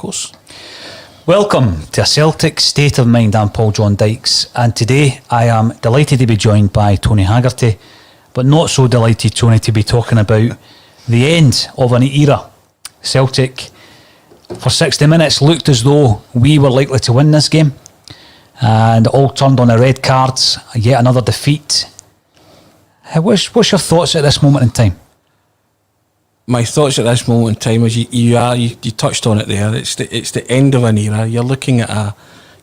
course. Welcome to A Celtic State of Mind. I'm Paul John Dykes, and today I am delighted to be joined by Tony Haggerty, but not so delighted, Tony, to be talking about the end of an era. Celtic, for 60 minutes, looked as though we were likely to win this game, and it all turned on the red cards. Yet another defeat. What's your thoughts at this moment in time? My thoughts at this moment in time is you touched on it there. It's the end of an era. You're looking at a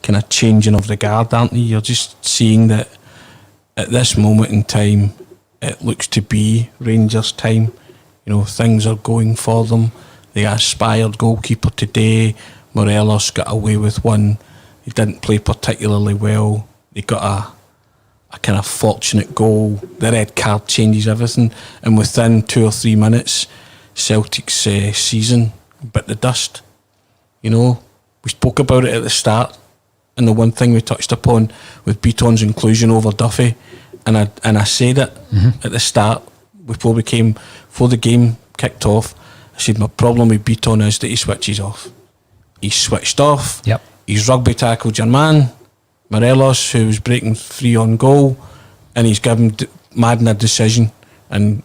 kind of changing of the guard, aren't you? You're just seeing that at this moment in time, it looks to be Rangers' time. You know, things are going for them. They aspired goalkeeper today. Morelos got away with one. He didn't play particularly well. They got a kind of fortunate goal. The red card changes everything, and within 2 or 3 minutes, Celtic's season bit the dust. You know, we spoke about it at the start, and the one thing we touched upon with Beaton's inclusion over Duffy, and I said it at the start before the game kicked off. I said my problem with Beaton is that he switches off. He's switched off. Yep. He's rugby tackled your man Morelos, who was breaking free on goal, and he's given Madden a decision, and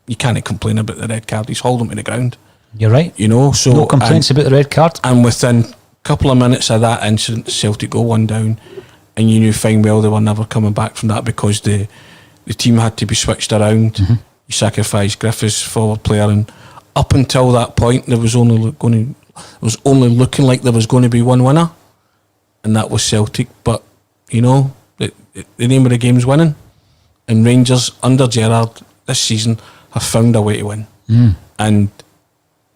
you can't complain about the red card. He's hauled him to the ground. You're right. You know, so no complaints about the red card. And within a couple of minutes of that incident, Celtic go 1 down, and you knew fine well they were never coming back from that because the team had to be switched around. You sacrificed Griffiths, forward player, and up until that point, there was only looking like there was going to be one winner, and that was Celtic. But you know, the name of the game's winning, and Rangers under Gerrard this season have found a way to win. And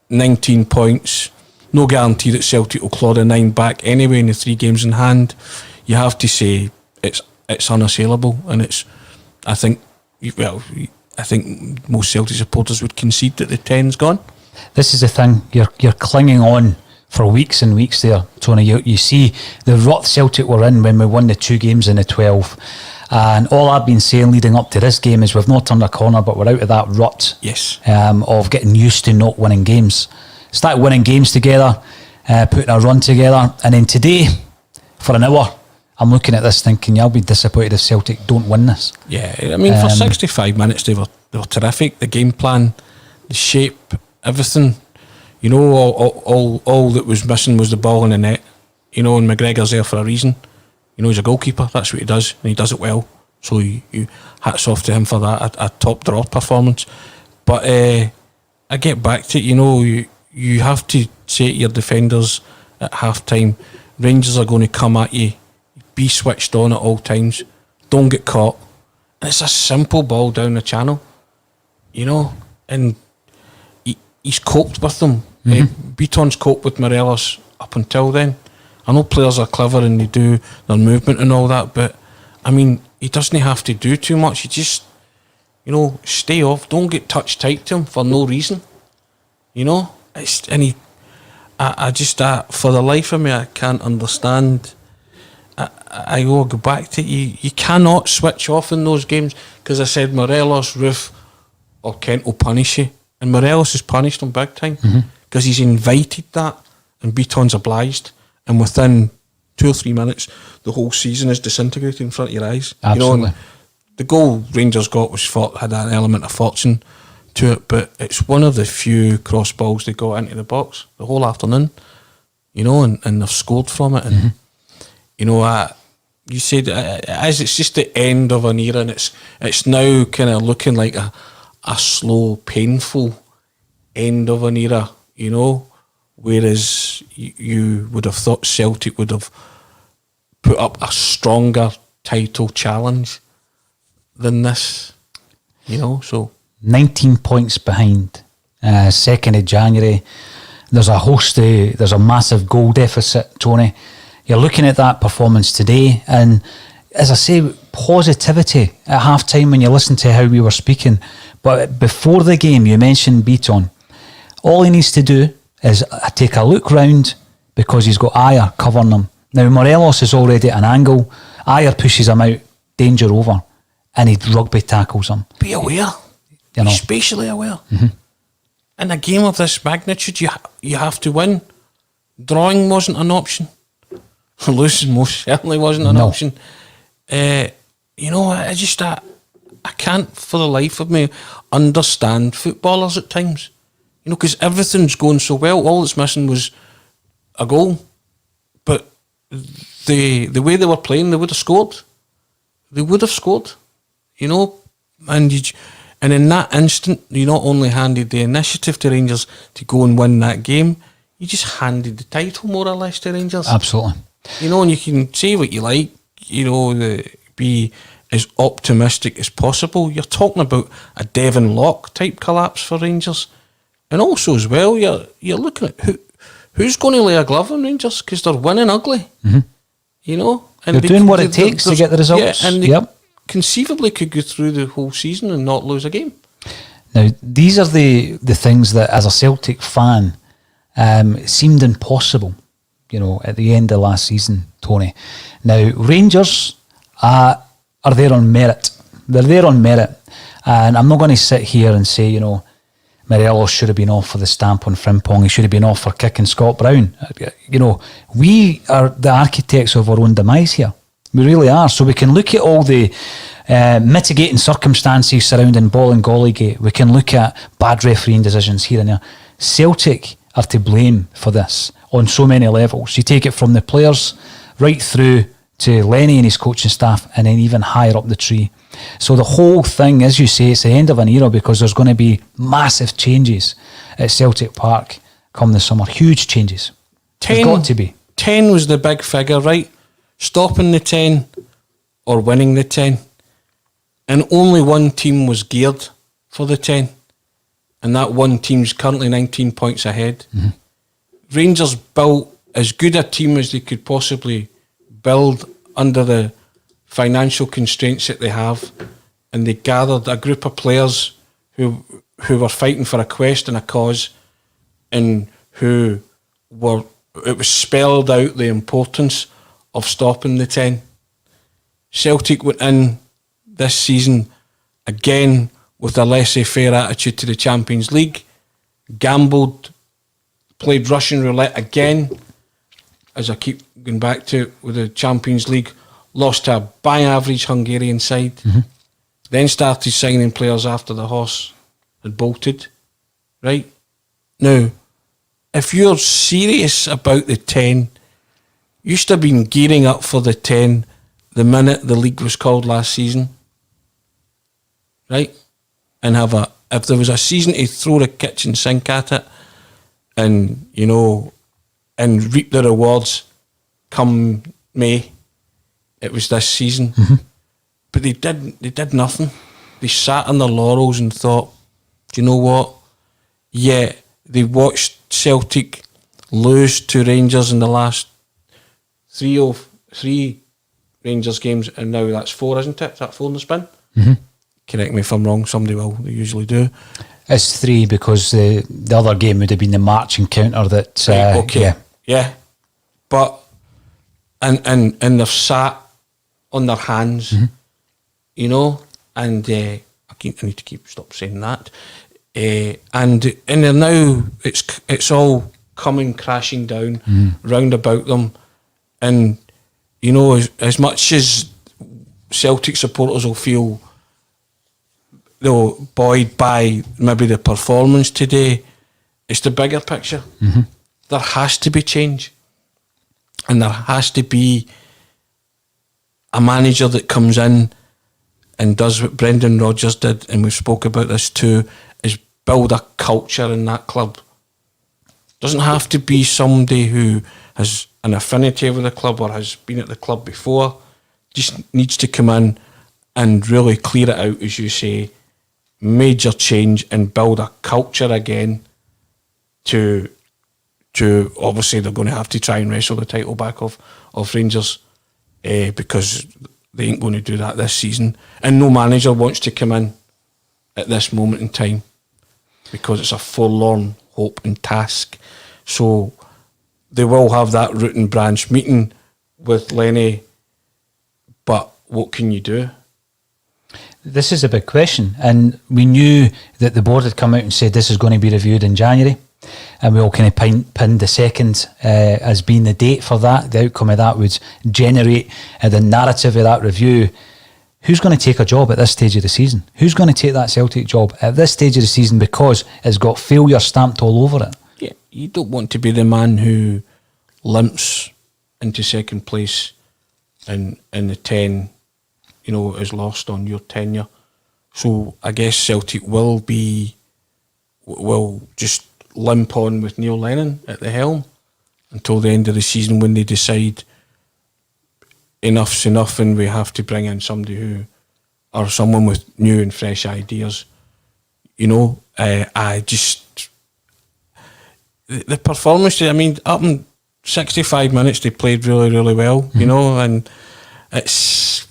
19 points, no guarantee that Celtic will claw the 9 back anyway in the 3 games in hand. You have to say it's unassailable, and I think most Celtic supporters would concede that the 10's gone. This is the thing, you're clinging on for weeks and weeks there, Tony. You see the rut Celtic were in when we won the 2 games in the 12, and all I've been saying leading up to this game is we've not turned a corner, but we're out of that rut. Yes. Of getting used to not winning games. Started winning games together, putting a run together, and then today, for an hour, I'm looking at this thinking, I'll be disappointed if Celtic don't win this. Yeah, I mean, for 65 minutes they were terrific. The game plan, the shape, everything. You know, all that was missing was the ball in the net. You know, and McGregor's there for a reason. You know, he's a goalkeeper. That's what he does, and he does it well. So you hats off to him for that. A top draw performance. But I get back to it. You know, you have to say to your defenders at half time, Rangers are going to come at you. Be switched on at all times. Don't get caught. And it's a simple ball down the channel. You know, and he's coped with them. Beaton's coped with Morelos up until then. I know players are clever and they do their movement and all that, but I mean, he doesn't have to do too much. He just, you know, stay off. Don't get touch tight to him for no reason. You know, I just for the life of me, I can't understand. I will go back to you cannot switch off in those games, because I said Morelos, Roof, or Kent will punish you, and Morelos has punished him big time because he's invited that, and Beaton's obliged, and within 2 or 3 minutes the whole season is disintegrated in front of your eyes. Absolutely. You know, and the goal Rangers got had an element of fortune to it, but it's one of the few cross balls they got into the box the whole afternoon, you know, and they've scored from it, and you know, you said as it's just the end of an era, and it's now kind of looking like a slow, painful end of an era, you know, whereas you would have thought Celtic would have put up a stronger title challenge than this, you know. So 19 points behind, 2nd of January. There's a massive goal deficit, Tony. You're looking at that performance today, and as I say, positivity at half time when you listen to how we were speaking. But before the game, you mentioned Beaton. All he needs to do is take a look round, because he's got Ayer covering him. Now, Morelos is already at an angle. Ayer pushes him out, danger over, and he rugby tackles him. Be aware. You know. Be spatially aware. In a game of this magnitude, you have to win. Drawing wasn't an option. Losing most certainly wasn't an option. You know, I can't for the life of me understand footballers at times. You know, because everything's going so well. All that's missing was a goal. But the way they were playing, they would have scored. They would have scored. You know, and in that instant, you not only handed the initiative to Rangers to go and win that game, you just handed the title more or less to Rangers. Absolutely. You know, and you can say what you like, you know, be as optimistic as possible. You're talking about a Devon Lock type collapse for Rangers. And also as well, you're looking at who's going to lay a glove on Rangers because they're winning ugly. Mm-hmm. You know? And they're doing what it takes to get the results. Yeah, and they conceivably could go through the whole season and not lose a game. Now, these are the things that, as a Celtic fan, seemed impossible, you know, at the end of last season, Tony. Now, Rangers are there on merit. They're there on merit. And I'm not going to sit here and say, you know, Morelos should have been off for the stamp on Frimpong. He should have been off for kicking Scott Brown. You know, we are the architects of our own demise here. We really are. So we can look at all the mitigating circumstances surrounding Bolingoli-gate. We can look at bad refereeing decisions here and there. Celtic are to blame for this on so many levels. You take it from the players right through to Lenny and his coaching staff, and then even higher up the tree. So the whole thing, as you say, it's the end of an era because there's going to be massive changes at Celtic Park come the summer. Huge changes. 10, there's got to be. 10 was the big figure, right? Stopping the 10 or winning the 10. And only one team was geared for the 10. And that one team's currently 19 points ahead. Mm-hmm. Rangers built as good a team as they could possibly build under the financial constraints that they have, and they gathered a group of players who were fighting for a quest and a cause, and it was spelled out the importance of stopping the 10. Celtic went in this season again with a laissez-faire attitude to the Champions League, gambled, played Russian roulette again, as I keep going back to with the Champions League, lost to a by-average Hungarian side, then started signing players after the horse had bolted, right? Now, if you're serious about the 10, you should have been gearing up for the 10 the minute the league was called last season, right? And if there was a season to throw the kitchen sink at it and, you know, and reap the rewards come May, it was this season. Mm-hmm. But they did nothing. They sat on their laurels and thought, do you know what? Yeah, they watched Celtic lose to Rangers in the last three Rangers games, and now that's 4, isn't it? Is that 4 in the spin? Mm-hmm. Correct me if I'm wrong, somebody will, they usually do. It's 3 because the other game would have been the March encounter that... Right, okay. Yeah. But, and they've sat on their hands, mm-hmm. you know, and I need to stop saying that. And they're now, it's all coming crashing down round about them. And, you know, as much as Celtic supporters will feel, buoyed by maybe the performance today, it's the bigger picture. Mm-hmm. There has to be change. And there has to be a manager that comes in and does what Brendan Rodgers did, and we've spoke about this too, is build a culture in that club. Doesn't have to be somebody who has an affinity with the club or has been at the club before. Just needs to come in and really clear it out, as you say, major change and build a culture again to obviously they're going to have to try and wrestle the title back of Rangers because they ain't going to do that this season, and no manager wants to come in at this moment in time because it's a forlorn hope and task. So they will have that root and branch meeting with Lenny, but what can you do? This is a big question, and we knew that the board had come out and said this is going to be reviewed in January. and we all kind of pinned the 2nd as being the date for that. The outcome of that would generate the narrative of that review. Who's going to take a job at this stage of the season? Who's going to take that Celtic job at this stage of the season because it's got failure stamped all over it? Yeah, you don't want to be the man who limps into second place and the 10, is lost on your tenure. So I guess Celtic will just limp on with Neil Lennon at the helm until the end of the season, when they decide enough's enough and we have to bring in someone with new and fresh ideas. The performance, up in 65 minutes they played really, really well, and it's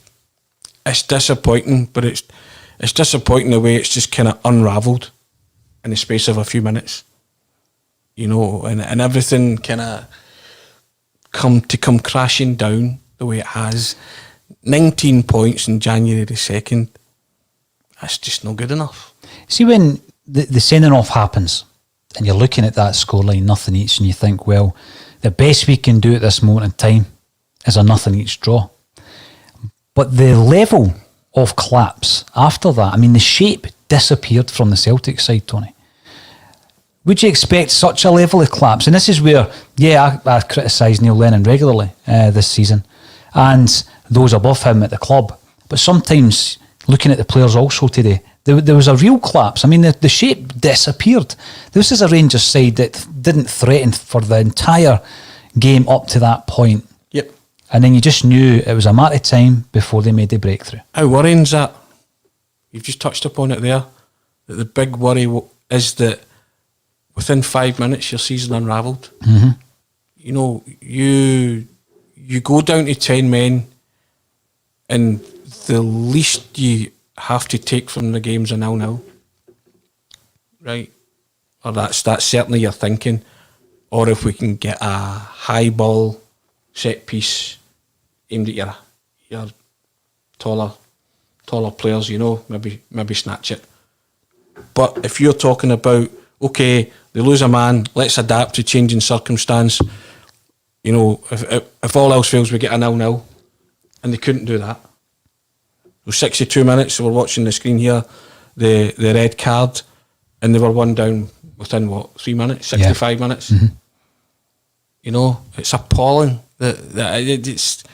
disappointing, but it's disappointing the way it's just kind of unravelled in the space of a few minutes, and everything kind of come crashing down the way it has. 19 points in January the 2nd, that's just not good enough. See, when the sending off happens and you're looking at that scoreline, nothing each, and you think, well, the best we can do at this moment in time is a nothing each draw. But the level of collapse after that, the shape disappeared from the Celtic side, Tony. Would you expect such a level of collapse? And this is where, I criticise Neil Lennon regularly this season, and those above him at the club. But sometimes, looking at the players also today, there was a real collapse. The shape disappeared. This is a Rangers side that didn't threaten for the entire game up to that point. Yep. And then you just knew it was a matter of time before they made the breakthrough. How worrying is that? You've just touched upon it there. That the big worry is that within 5 minutes your season unravelled. Mm-hmm. You go down to 10 men, and the least you have to take from the game's a 0-0. Right? Or that's certainly your thinking. Or if we can get a high ball set piece aimed at your taller players, maybe snatch it. But if you're talking about, okay, they lose a man, let's adapt to changing circumstance. If all else fails, we get a 0-0, and they couldn't do that. So 62 minutes, we're watching the screen here, the red card, and they were one down within 3 minutes, 65 minutes. Mm-hmm. It's appalling. It's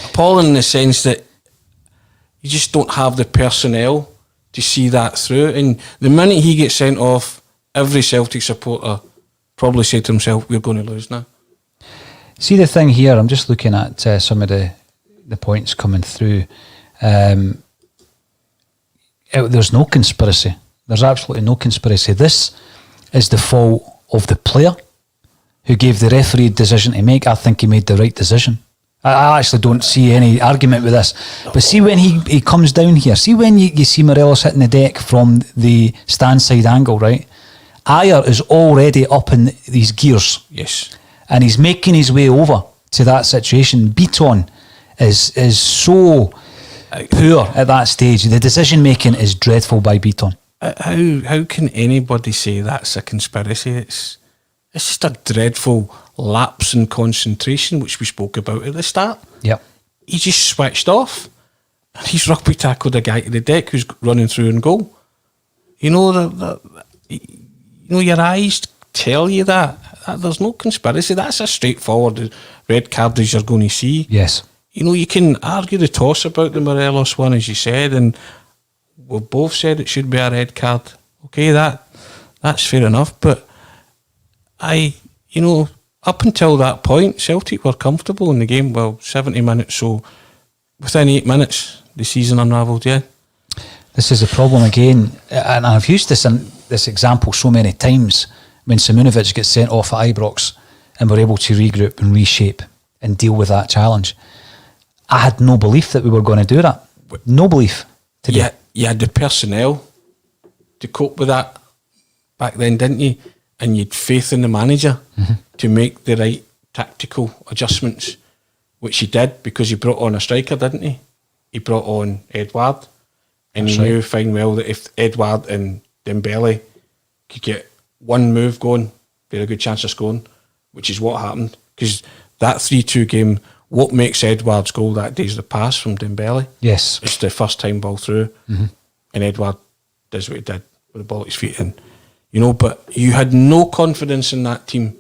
appalling in the sense that you just don't have the personnel to see that through. And the minute he gets sent off, every Celtic supporter probably say to himself, we're going to lose now. See, the thing here, I'm just looking at some of the points coming through. There's no conspiracy. There's absolutely no conspiracy. This is the fault of the player who gave the referee a decision to make. I think he made the right decision. I actually don't see any argument with this. But see, when he comes down here, see when you see Morelos hitting the deck from the stand side angle, right? Ayer is already up in these gears. Yes. And he's making his way over to that situation. Beaton is so poor at that stage. The decision making is dreadful by Beaton. How can anybody say that's a conspiracy? It's just a dreadful lapse in concentration, which we spoke about at the start. Yep. He just switched off. And he's rugby tackled a guy to the deck who's running through and goal. Your eyes tell you that there's no conspiracy. That's a straightforward red card as you're going to see. Yes. You can argue the toss about the Morelos one, as you said, and we've both said it should be a red card. Okay, that's fair enough. But up until that point, Celtic were comfortable in the game. Well, 70 minutes, so within 8 minutes, the season unravelled, yeah. This is a problem again, and I've used this example so many times when Simunovic gets sent off at Ibrox and we're able to regroup and reshape and deal with that challenge. I had no belief that we were going to do that. No belief today. Yeah, you had the personnel to cope with that back then, didn't you? And you'd faith in the manager to make the right tactical adjustments, which he did because he brought on a striker, didn't he? He brought on Edouard, and he knew fine well that if Edouard and Dembele could get one move going, very good chance of scoring, which is what happened. Because that 3-2 game, what makes Edouard's goal that day is the pass from Dembele. Yes. It's the first time ball through, and Edouard does what he did with the ball at his feet. And, but you had no confidence in that team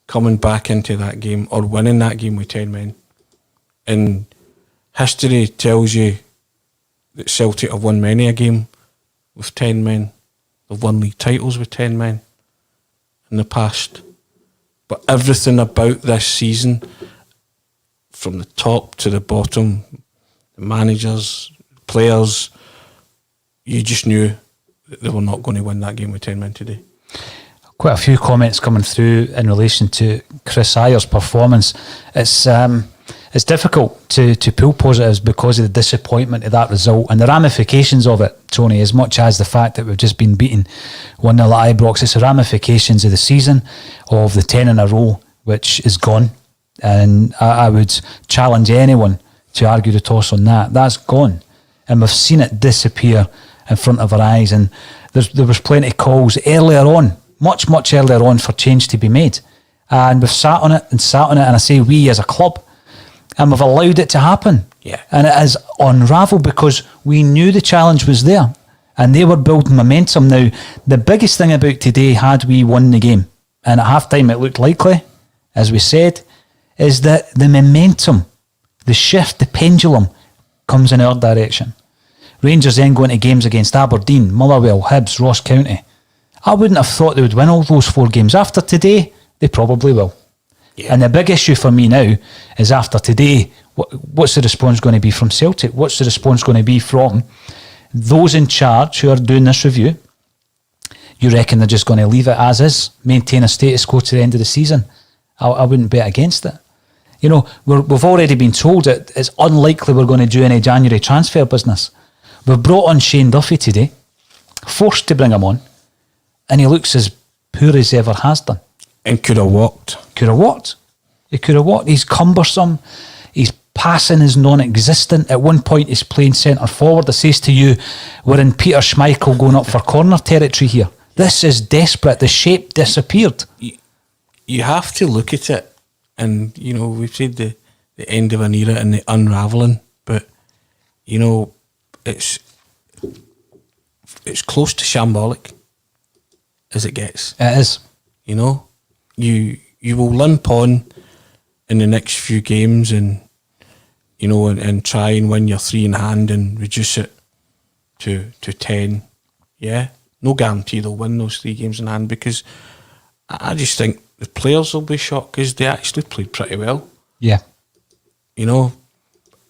coming back into that game or winning that game with 10 men. And history tells you that Celtic have won many a game with 10 men. They've won league titles with 10 men in the past. But everything about this season, from the top to the bottom, the managers, players, you just knew that they were not going to win that game with 10 men today. Quite a few comments coming through in relation to Chris Ayer's performance. It's difficult to pull positives because of the disappointment of that result and the ramifications of it, Tony, as much as the fact that we've just been beaten 1-0 at Ibrox. It's the ramifications of the season, of the 10 in a row, which is gone. And I would challenge anyone to argue the toss on that. That's gone. And we've seen it disappear in front of our eyes. And there was plenty of calls earlier on, much earlier on, for change to be made. And we've sat on it, and I say we as a club, and we've allowed it to happen. Yeah. And it has unravelled because we knew the challenge was there and they were building momentum. Now, the biggest thing about today, had we won the game, and at half-time it looked likely, as we said, is that the momentum, the shift, the pendulum comes in our direction. Rangers then go into games against Aberdeen, Motherwell, Hibs, Ross County. I wouldn't have thought they would win all those 4 games. After today, they probably will. Yeah. And the big issue for me now is, after today, what's the response going to be from Celtic? What's the response going to be from those in charge who are doing this review? You reckon they're just going to leave it as is, maintain a status quo to the end of the season? I wouldn't bet against it. We've already been told that it's unlikely we're going to do any January transfer business. We've brought on Shane Duffy today, forced to bring him on, and he looks as poor as he ever has done. And could have walked. Could have walked. He could have walked. He's cumbersome. His passing is non-existent. At one point, he's playing centre forward. I says to you, we're in Peter Schmeichel going up for corner territory here. This is desperate. The shape disappeared. You have to look at it, and we've said the end of an era and the unravelling, but it's close to shambolic as it gets. It is. You will limp on in the next few games and and try and win your 3 in hand and reduce it to 10. Yeah, no guarantee they'll win those 3 games in hand, because I just think the players will be shocked because they actually played pretty well. Yeah.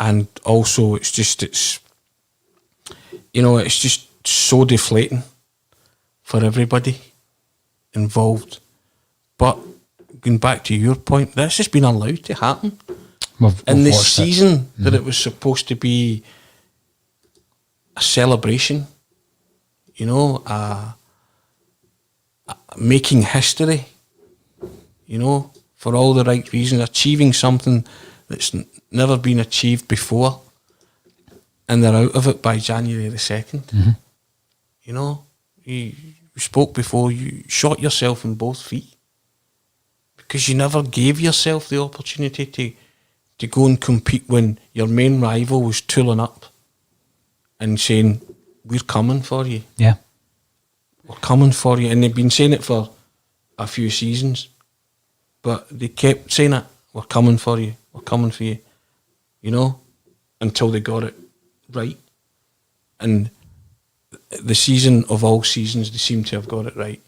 And also it's just so deflating for everybody involved. But going back to your point, this has been allowed to happen. In the season that it was supposed to be a celebration, making history, for all the right reasons, achieving something that's never been achieved before, and they're out of it by January the 2nd. You spoke before, you shot yourself in both feet, because you never gave yourself the opportunity to go and compete when your main rival was tooling up and saying, we're coming for you. Yeah. We're coming for you. And they've been saying it for a few seasons, but they kept saying it, we're coming for you, we're coming for you, until they got it right. And the season of all seasons, they seem to have got it right.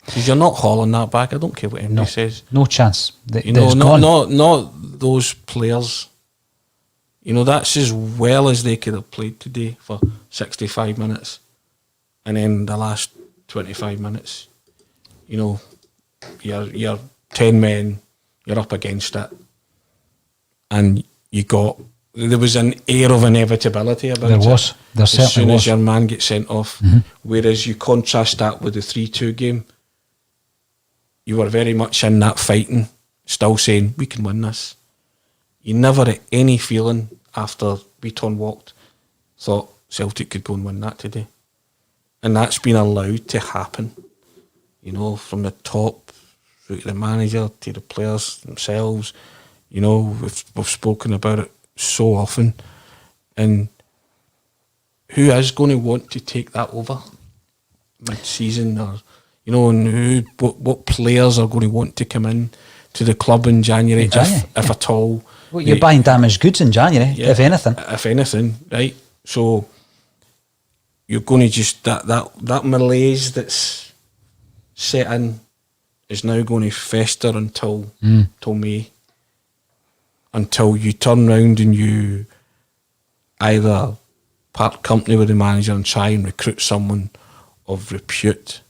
Because you're not hauling that back. I don't care what anybody says. No chance. Not those players. That's as well as they could have played today for 65 minutes. And then the last 25 minutes, you're 10 men, you're up against it. And there was an air of inevitability about it. There certainly as soon was. as your man gets sent off. Mm-hmm. Whereas you contrast that with the 3-2 game, you were very much in that fighting, still saying, we can win this. You never had any feeling after Beaton walked, thought Celtic could go and win that today. And that's been allowed to happen. you know, from the top through to the manager to the players themselves. You know, we've spoken about it so often, and who is going to want to take that over mid-season, or you know, and what players are going to want to come in to the club in January, if at all. Well, you're buying damaged goods in January, if anything. If anything, right? So you're going to just that malaise that's set in is now going to fester until May, until you turn round and you either part company with the manager and try and recruit someone of repute,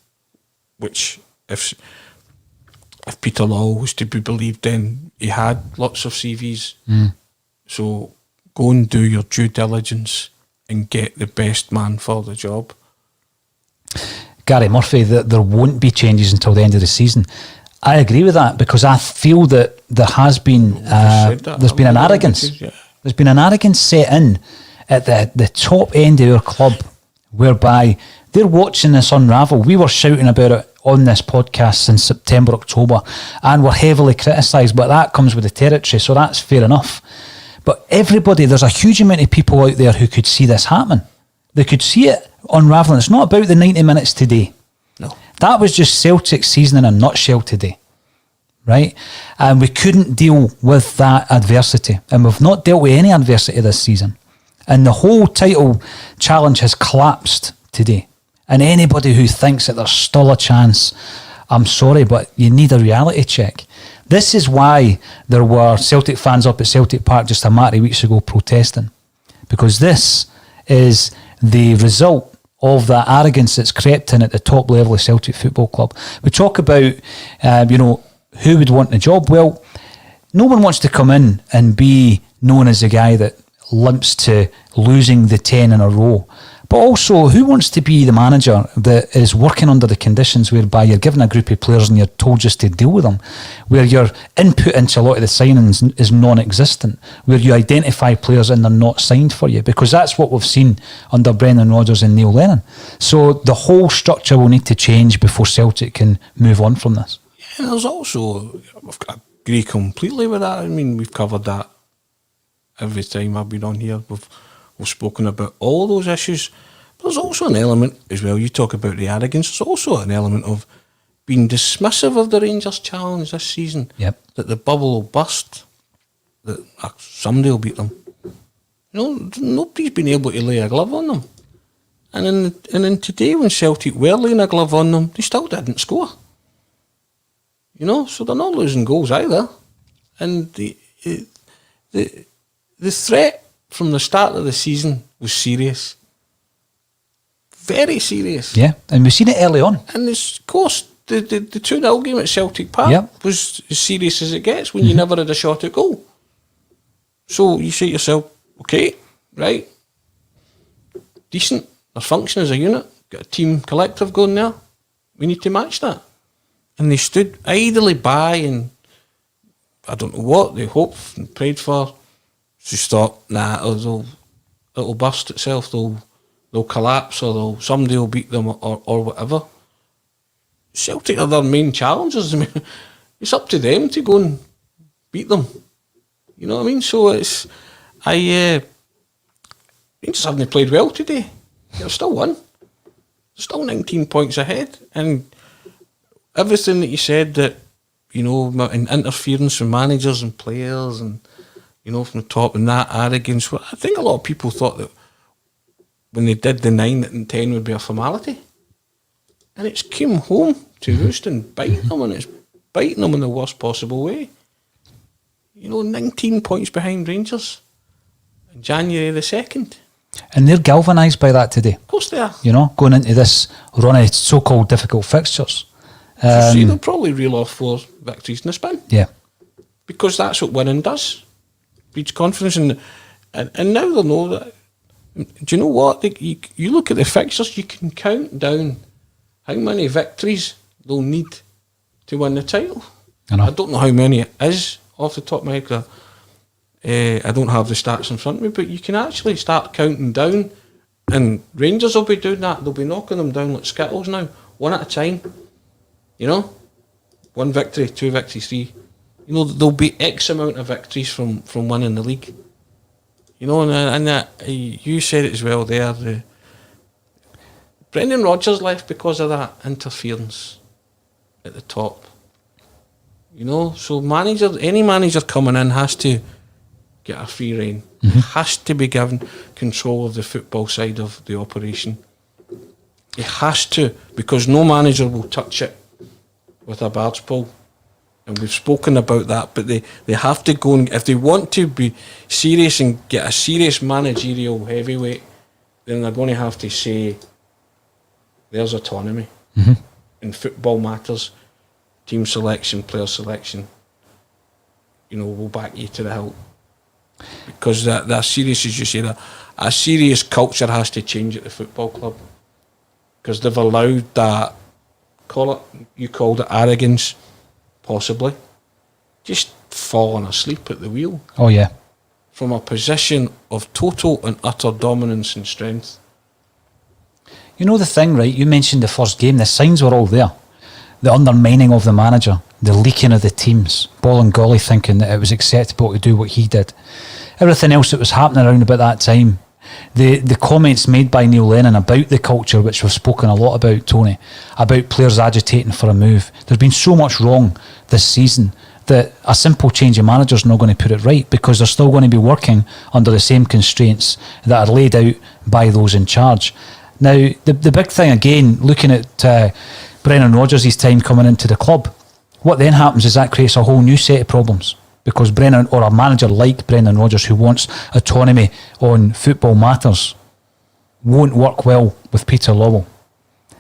which if Peter Law was to be believed, then he had lots of CVs. So go and do your due diligence and get the best man for the job. Gary Murphy, that there won't be changes until the end of the season. I agree with that, because I feel that there has been there's been an arrogance. There's been an arrogance set in at the top end of our club, whereby they're watching this unravel. We were shouting about it on this podcast since September, October, and were heavily criticised, but that comes with the territory, so that's fair enough. But everybody, there's a huge amount of people out there who could see this happening. They could see it unravelling. It's not about the 90 minutes today. No. That was just Celtic's season in a nutshell today, right? And we couldn't deal with that adversity, and we've not dealt with any adversity this season. And the whole title challenge has collapsed today. And anybody who thinks that there's still a chance, I'm sorry, but you need a reality check. This is why there were Celtic fans up at Celtic Park just a matter of weeks ago protesting. Because this is the result of that arrogance that's crept in at the top level of Celtic Football Club. We talk about, who would want the job. Well, no one wants to come in and be known as the guy that limps to losing the 10 in a row. But also, who wants to be the manager that is working under the conditions whereby you're given a group of players and you're told just to deal with them, where your input into a lot of the signings is non-existent, where you identify players and they're not signed for you? Because that's what we've seen under Brendan Rodgers and Neil Lennon. So the whole structure will need to change before Celtic can move on from this. Yeah, there's also, I agree completely with that. I mean, we've covered that every time I've been on here. We've spoken about all those issues. But there's also an element as well. You talk about the arrogance. There's also an element of being dismissive of the Rangers challenge this season. Yep. That the bubble will burst. That somebody will beat them. Nobody's been able to lay a glove on them. And in today, when Celtic were laying a glove on them, they still didn't score. So they're not losing goals either. And the threat from the start of the season was serious. Very serious. Yeah, and we've seen it early on. And of course, the 2-0 game at Celtic Park was as serious as it gets when you never had a shot at goal. So you say to yourself, okay, right, decent, they're functioning as a unit, got a team collective going there, we need to match that. And they stood idly by, and I don't know what they hoped and prayed for. Just thought, it'll burst itself. They'll collapse, or somebody will beat them, or whatever. Celtic are their main challengers. I mean, it's up to them to go and beat them. You know what I mean? So Rangers haven't played well today. They've still won. They're still 19 points ahead, and everything that you said, that in interference from managers and players, and from the top, and that arrogance. Well, I think a lot of people thought that when they did the 9 and 10 would be a formality, and it's came home to roost and bite them, and it's biting them in the worst possible way. 19 points behind Rangers in January the 2nd. And they're galvanised by that today. Of course they are. Going into this run of so-called difficult fixtures. They'll probably reel off 4 victories in the spin. Yeah. Because that's what winning does. Breeds confidence. And now they'll know that. Do you know what? You look at the fixtures, you can count down how many victories they'll need to win the title. I don't know how many it is off the top of my head. I don't have the stats in front of me, but you can actually start counting down, and Rangers will be doing that. They'll be knocking them down like Skittles now, one at a time. You know, 1 victory, 2 victories, 3. You know, there'll be X amount of victories from winning the league. You know, and you said it as well there. Brendan Rodgers left because of that interference at the top. You know, so any manager coming in has to get a free rein. Has to be given control of the football side of the operation. He has to, because no manager will touch it with a barge pole. And we've spoken about that, but they have to go, and if they want to be serious and get a serious managerial heavyweight, then they're going to have to say there's autonomy in football matters, team selection, player selection. You know, we'll back you to the hilt. Because that serious, as you say, a serious culture has to change at the football club. Because they've allowed that, you called it arrogance, possibly, just falling asleep at the wheel. Oh, yeah. From a position of total and utter dominance and strength. You know the thing, right? You mentioned the first game. The signs were all there. The undermining of the manager, the leaking of the teams, Bolingoli thinking that it was acceptable to do what he did. Everything else that was happening around about that time. The comments made by Neil Lennon about the culture, which we've spoken a lot about, Tony, about players agitating for a move. There's been so much wrong this season that a simple change of manager is not going to put it right, because they're still going to be working under the same constraints that are laid out by those in charge. Now, the big thing, again, looking at Brendan Rodgers' time coming into the club, what then happens is that creates a whole new set of problems, because Brendan, or a manager like Brendan Rodgers, who wants autonomy on football matters, won't work well with Peter Lawwell.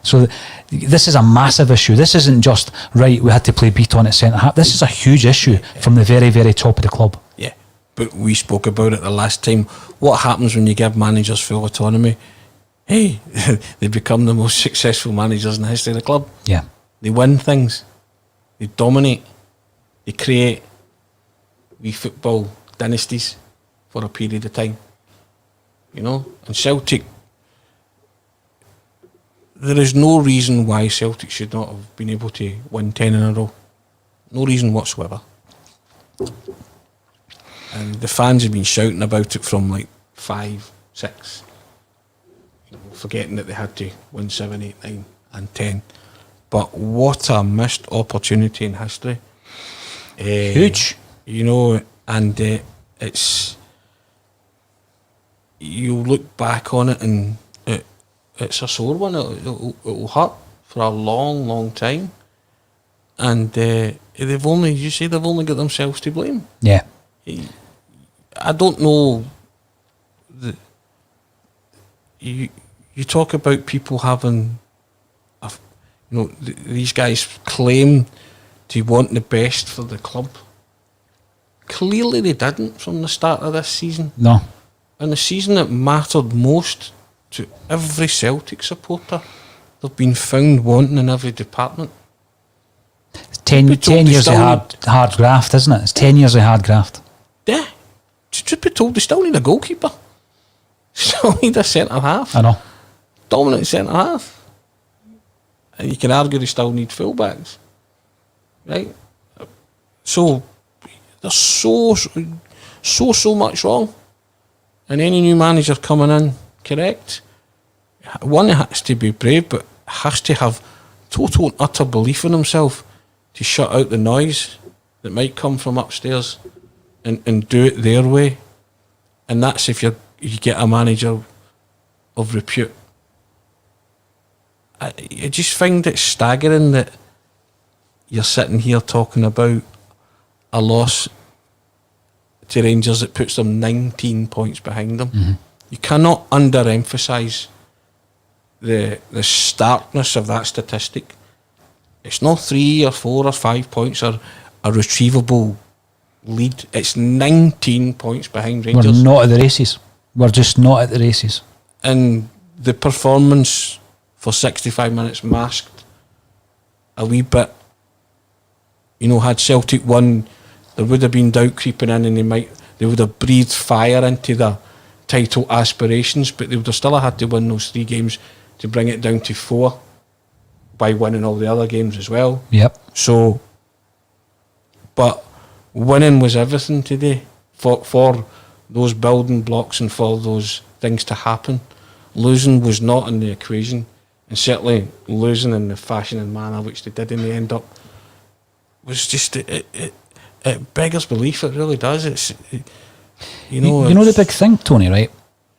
So this is a massive issue. This isn't just, right, we had to play Beaton at centre half. This is a huge issue from the very, very top of the club. Yeah, but we spoke about it the last time. What happens when you give managers full autonomy? Hey, they become the most successful managers in the history of the club. Yeah. They win things. They dominate. They create wee football dynasties for a period of time. You know? And Celtic, there is no reason why Celtic should not have been able to win 10 in a row. No reason whatsoever. And the fans have been shouting about it from like 5, 6. Forgetting that they had to win 7, 8, 9 and 10. But what a missed opportunity in history. Huge. You know, and it's... You look back on it and it's a sore one. It'll hurt for a long, long time. And they've only got themselves to blame. Yeah. I don't know... You talk about people having, these guys claim to want the best for the club. Clearly they didn't from the start of this season. No. And the season that mattered most to every Celtic supporter, they've been found wanting in every department. It's 10 years of hard graft, isn't it? It's 10 years of hard graft. Yeah. Truth be told, they still need a goalkeeper. Still need a centre half. I know. Dominant centre half, and you can argue they still need fullbacks, right? So there's so much wrong, and any new manager coming in, correct, one has to be brave, but has to have total and utter belief in himself to shut out the noise that might come from upstairs and do it their way. And that's if you get a manager of repute. I just find it staggering that you're sitting here talking about a loss to Rangers that puts them 19 points behind them. Mm-hmm. You cannot underemphasise the starkness of that statistic. It's not 3 or 4 or 5 points or a retrievable lead. It's 19 points behind Rangers. We're not at the races. We're just not at the races. And the performance for 65 minutes masked a wee bit. You know, had Celtic won, there would have been doubt creeping in, and they would have breathed fire into their title aspirations, but they would have still had to win those 3 games to bring it down to 4. by winning all the other games as well. Yep. So, but winning was everything today for those building blocks and for those things to happen. Losing was not in the equation, and certainly losing in the fashion and manner which they did in the end up was just it beggars belief. It really does. You know the big thing, Tony, right?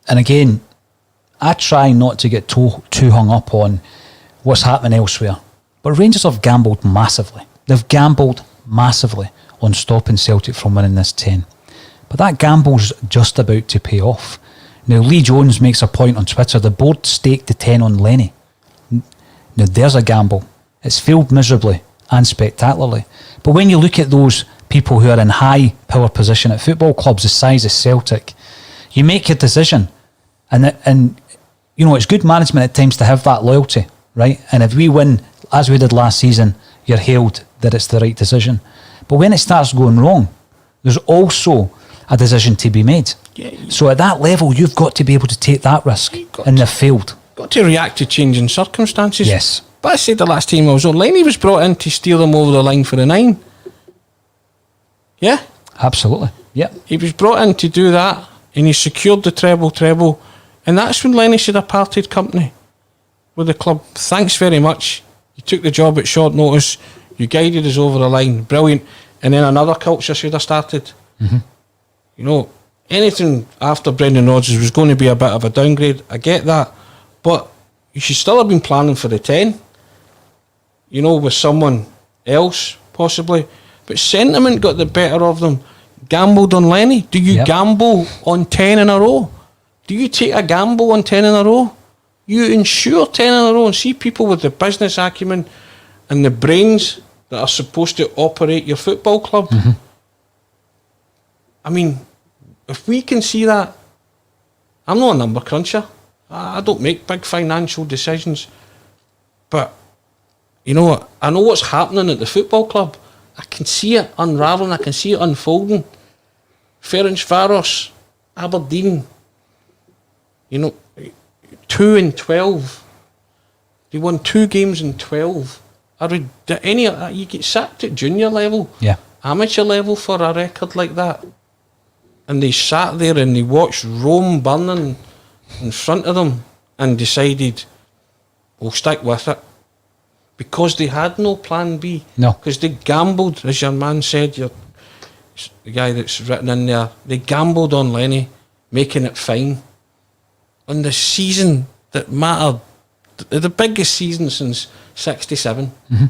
And again, I try not to get too hung up on what's happening elsewhere, but Rangers have gambled massively. They've gambled massively on stopping Celtic from winning this 10. But that gamble's just about to pay off. Now, Lee Jones makes a point on Twitter, the board staked the 10 on Lenny. Now, there's a gamble. It's failed miserably and spectacularly. But when you look at those people who are in high power position at football clubs the size of Celtic, you make your decision. And you know, it's good management at times to have that loyalty, right? And if we win, as we did last season, you're hailed that it's the right decision. But when it starts going wrong, there's also a decision to be made. Yeah, so at that level, you've got to be able to take that risk, and they've failed. Got to react to changing circumstances. Yes. But I said the last time I was on, Lenny was brought in to steer them over the line for the 9. Yeah? Absolutely. Yeah. He was brought in to do that, and he secured the treble. And that's when Lenny should have parted company with the club. Thanks very much. You took the job at short notice. You guided us over the line. Brilliant. And then another culture should have started. Mm-hmm. You know, anything after Brendan Rodgers was going to be a bit of a downgrade. I get that. But you should still have been planning for the 10. You know, with someone else, possibly. But sentiment got the better of them. Gambled on Lenny. Do you gamble on 10 in a row? Do you take a gamble on 10 in a row? You insure 10 in a row and see people with the business acumen and the brains that are supposed to operate your football club. Mm-hmm. I mean, if we can see that, I'm not a number cruncher. I don't make big financial decisions. But, you know, I know what's happening at the football club. I can see it unravelling. I can see it unfolding. Ferencváros, Aberdeen, you know, 2 in 12. They won 2 games in 12. You get sacked at junior level, amateur level for a record like that. And they sat there and they watched Rome burning in front of them and decided, we'll stick with it. Because they had no plan B. No. Because they gambled, as your man said, the guy that's written in there, they gambled on Lenny, making it fine. On the season that mattered, the biggest season since 67. Mm-hmm.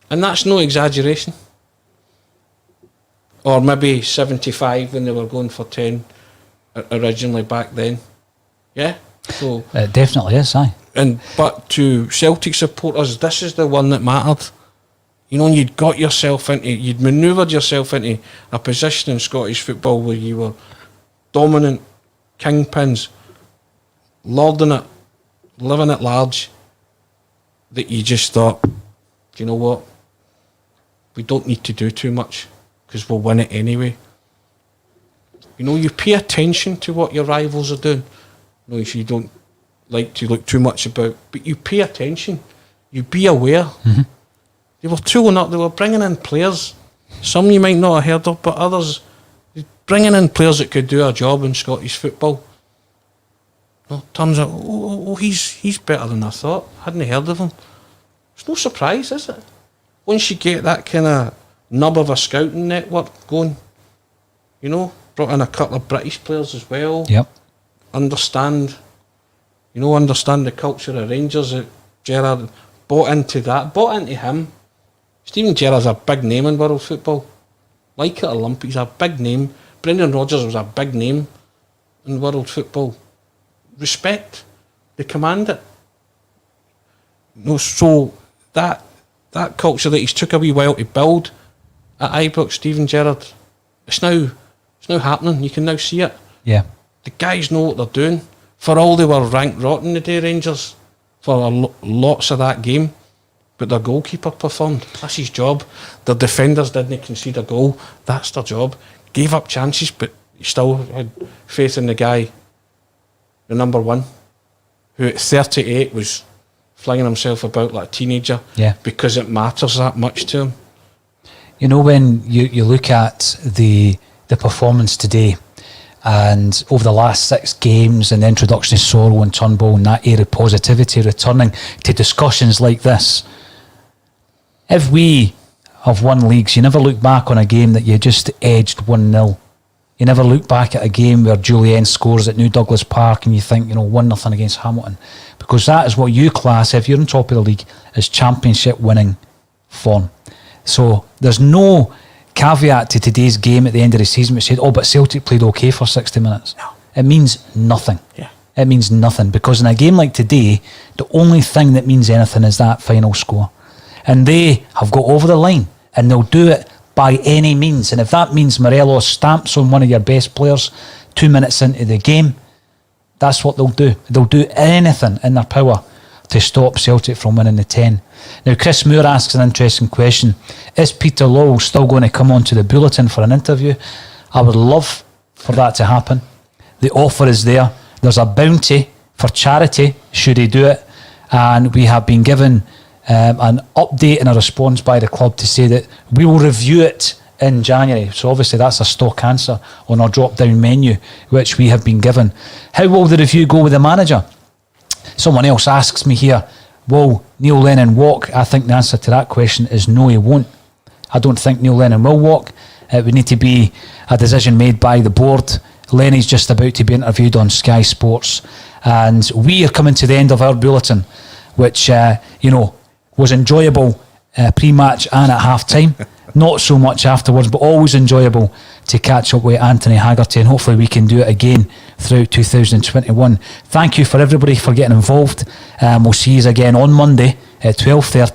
And that's no exaggeration. Or maybe 75 when they were going for 10 originally back then. Yeah? So it definitely is, aye. But to Celtic supporters, this is the one that mattered. You know, you'd manoeuvred yourself into a position in Scottish football where you were dominant, kingpins, lording it, living at large, that you just thought, do you know what? We don't need to do too much because we'll win it anyway. You know, you pay attention to what your rivals are doing. No, if you don't like to look too much about, but you pay attention, you be aware. Mm-hmm. They were tooling up, they were bringing in players, some you might not have heard of, but others, bringing in players that could do a job in Scottish football. No, turns out, he's better than I thought. Hadn't heard of him. It's no surprise, is it? Once you get that kind of nub of a scouting network going, you know, brought in a couple of British players as well. Yep. Understand the culture of Rangers. Gerrard bought into him. Steven Gerrard's a big name in world football. Like it or lump, he's a big name. Brendan Rodgers was a big name in world football. Respect. They command it. No, so that culture that he's took a wee while to build at Ibrox, Steven Gerrard, it's now happening. You can now see it. Yeah. The guys know what they're doing. For all they were ranked rotten today, Rangers, for lots of that game, but their goalkeeper performed. That's his job. Their defenders didn't concede a goal. That's their job. Gave up chances, but he still had faith in the guy, the number 1, who at 38 was flinging himself about like a teenager, because it matters that much to him. You know, when you look at the performance today, and over the last 6 games and the introduction of Sorrow and Turnbull and that air of positivity returning to discussions like this, if we have won leagues, you never look back on a game that you just edged 1-0. You never look back at a game where Julienne scores at New Douglas Park and you think, 1-0 against Hamilton. Because that is what you class, if you're on top of the league, as championship winning form. So there's no caveat to today's game at the end of the season which said, but Celtic played okay for 60 minutes. No. It means nothing. Yeah. It means nothing, because in a game like today, the only thing that means anything is that final score. And they have got over the line, and they'll do it by any means. And if that means Morelos stamps on one of your best players 2 minutes into the game, that's what they'll do. They'll do anything in their power to stop Celtic from winning the 10. Now, Chris Moore asks an interesting question. Is Peter Lawwell still going to come onto the bulletin for an interview? I would love for that to happen. The offer is there. There's a bounty for charity should he do it. And we have been given an update and a response by the club to say that we will review it in January. So obviously that's a stock answer on our drop-down menu, which we have been given. How will the review go with the manager? Someone else asks me here, will Neil Lennon walk? I think the answer to that question is no, he won't. I don't think Neil Lennon will walk. It would need to be a decision made by the board. Lenny's just about to be interviewed on Sky Sports, and we are coming to the end of our bulletin, which was enjoyable pre-match and at half-time. Not so much afterwards, but always enjoyable to catch up with Anthony Haggerty, and hopefully we can do it again throughout 2021. Thank you for everybody for getting involved. We'll see you again on Monday at 12:30.